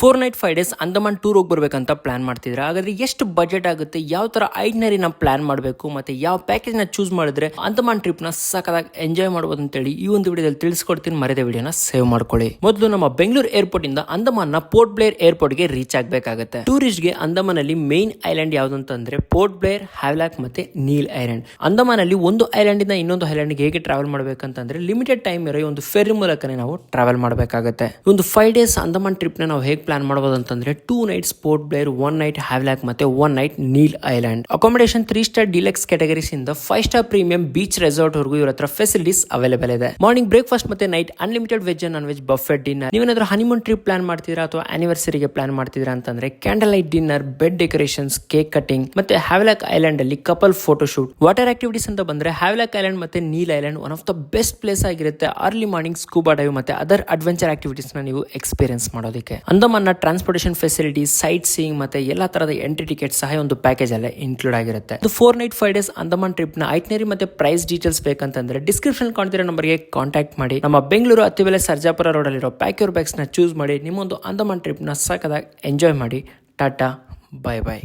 4 night 5 days Andaman tour ಹೋಗಿ ಬರ್ಬೇಕಂತ plan ಮಾಡ್ತಿದ್ರೆ ಹಾಗಾದ್ರೆ ಎಷ್ಟು ಬಜೆಟ್ ಆಗುತ್ತೆ, ಯಾವ ತರ ಐಟ್ನರಿ ನಾವು ಪ್ಲಾನ್ ಮಾಡಬೇಕು, ಮತ್ತೆ ಯಾವ ಪ್ಯಾಕೇಜ್ ನ ಚೂಸ್ ಮಾಡಿದ್ರೆ ಅಂಡಮಾನ್ ಟ್ರಿಪ್ ನ ಸಖತ್ತಾಗಿ ಎಂಜಾಯ್ ಮಾಡಬಹುದು ಅಂತ ಹೇಳಿ ಈ ಒಂದು ವಿಡಿಯೋದಲ್ಲಿ ತಿಳಿಸ್ಕೊಡ್ತೀನಿ. ಮರೆದ ವಿಡಿಯೋನ ಸೇವ್ ಮಾಡ್ಕೊಳ್ಳಿ. ಮೊದಲು ನಮ್ಮ ಬೆಂಗಳೂರು ಏರ್ಪೋರ್ಟ್ ಇಂದ ಅಂಡಮಾನ್ ನ ಪೋರ್ಟ್ ಬ್ಲೇರ್ ಏರ್ಪೋರ್ಟ್ ಗೆ ರೀಚ್ ಆಗಬೇಕಾಗುತ್ತೆ. ಟೂರಿಸ್ಟ್ ಗೆ ಅಂಡಮಾನ್ ಅಲ್ಲಿ ಮೇನ್ ಐಲ್ಯಾಂಡ್ ಯಾವ್ದು ಅಂತಂದ್ರೆ ಪೋರ್ಟ್ ಬ್ಲೇರ್, ಹ್ಯಾವ್ಲಾಕ್ ಮತ್ತೆ ನೀಲ್ ಐಲ್ಯಾಂಡ್. ಅಂಡಮಾನ್ ಅಲ್ಲಿ ಒಂದು ಐಲ್ಯಾಂಡ್ ಇಂದ ಇನ್ನೊಂದು ಐಲ್ಯಾಂಡ್ ಗೆ ಹೇಗೆ ಟ್ರಾವೆಲ್ ಮಾಡಬೇಕಂತಂದ್ರೆ ಲಿಮಿಟೆಡ್ ಟೈಮ್ ಇರೋ ಒಂದು ಫೆರಿ ಮೂಲಕನೇ ನಾವು ಟ್ರಾವೆಲ್ ಮಾಡಬೇಕಾಗುತ್ತೆ. ಒಂದು 5 ಡೇಸ್ ಅಂಡಮಾನ್ ಟ್ರಿಪ್ ನ ನಾವು ಹೇಗೆ ಪ್ಲಾನ್ ಮಾಡಬಹುದು ಅಂತಂದ್ರೆ 2 ನೈಟ್ಸ್ ಪೋರ್ಟ್ ಬ್ಲೇರ್, 1 ನೈಟ್ ಹ್ಯಾವ್ಲಾಕ್ ಮತ್ತೆ 1 night Neil island. Accommodation 3 star deluxe categories ಇಂದ 5 ಸ್ಟಾರ್ ಪ್ರೀಮಿಯಂ ಬೀಚ್ ರೆಸಾರ್ಟ್ ವರೆಗೂ ಇವರ ಹತ್ರ ಫೆಸಿಲಿಟೀಸ್ ಅವೈಲೇಬಲ್ ಇದೆ. ಮಾರ್ನಿಂಗ್ ಬ್ರೇಕ್ಫಾಸ್ಟ್ ಮತ್ತೆ night unlimited veg and non veg buffet dinner. ನೀವೇನಾದ್ರೂ ಹನಿಮೂನ್ ಟ್ರಿಪ್ ಪ್ಲಾನ್ ಮಾಡ್ತಿದ್ರಾ ಅಥವಾ ಆನಿವರ್ಸರಿಗೆ ಪ್ಲಾನ್ ಮಾಡ್ತಿದ್ರಾ ಅಂತಂದ್ರೆ candle light dinner, bed decorations, cake cutting ಮತ್ತೆ ಹ್ಯಾವ್ಲಾಕ್ ಐಲ್ಯಾಂಡ್ ಅಲ್ಲಿ couple photo shoot. Water activities ಅಂತ ಬಂದ್ರೆ ಹ್ಯಾವ್ಲಾಕ್ ಐಲ್ಯಾಂಡ್ ಮತ್ತೆ Neil island one of the best place ಆಗಿರುತ್ತೆ. ಅರ್ಲಿ ಮಾರ್ನಿಂಗ್ ಸ್ಕೂಬಾ ಡೈವ್ ಮತ್ತೆ ಅದರ್ ಅಡ್ವೆಂಚರ್ ಆಕ್ಟಿವಿಟೀಸ್ ನ ನೀವು ಎಕ್ಸ್ಪೀರಿಯನ್ಸ್ ಮಾಡೋದಕ್ಕೆ. ಅಂಡಮಾನ್ ನ ಟ್ರಾನ್ಸ್ಪೋರ್ಟೇಷನ್ ಫೆಸಿಲಿಟೀಸ್, ಸೈಟ್ ಸೀಯಿಂಗ್ ಮತ್ತೆ ಎಲ್ಲಾ ತರದ ಎಂಟ್ರಿ ಟಿಕೆಟ್ ಸಹ ಒಂದು ಪ್ಯಾಕೇಜ್ ಅಲ್ಲೇ ಇನ್ಕ್ಲೂಡ್ ಆಗಿರುತ್ತೆ. 4 ನೈಟ್ 5 ಡೇಸ್ ಅಂಡಮಾನ್ ಟ್ರಿಪ್ ನ ಐಟ್ನರಿ ಮತ್ತೆ ಪ್ರೈಸ್ ಡೀಟೇಲ್ಸ್ ಬೇಕಂತಂದ್ರೆ ಡಿಸ್ಕ್ರಿಪ್ಷನ್ ಕಾಣ್ತಿರೋ ನಂಬರ್ಗೆ ಕಾಂಟ್ಯಾಕ್ಟ್ ಮಾಡಿ. ನಮ್ಮ ಬೆಂಗಳೂರು ಅತ್ತಿಬೆಲೆ ಸರ್ಜಾಪುರ ರೋಡ್ ಅಲ್ಲಿರೋ ಪ್ಯಾಕ್ ಯುವರ್ ಬ್ಯಾಗ್ಸ್ ನ ಚೂಸ್ ಮಾಡಿ ನಿಮ್ಮೊಂದು ಅಂಡಮಾನ್ ಟ್ರಿಪ್ ನ ಸಖತ್ತಾಗಿ ಎಂಜಾಯ್ ಮಾಡಿ. Tata, bye bye.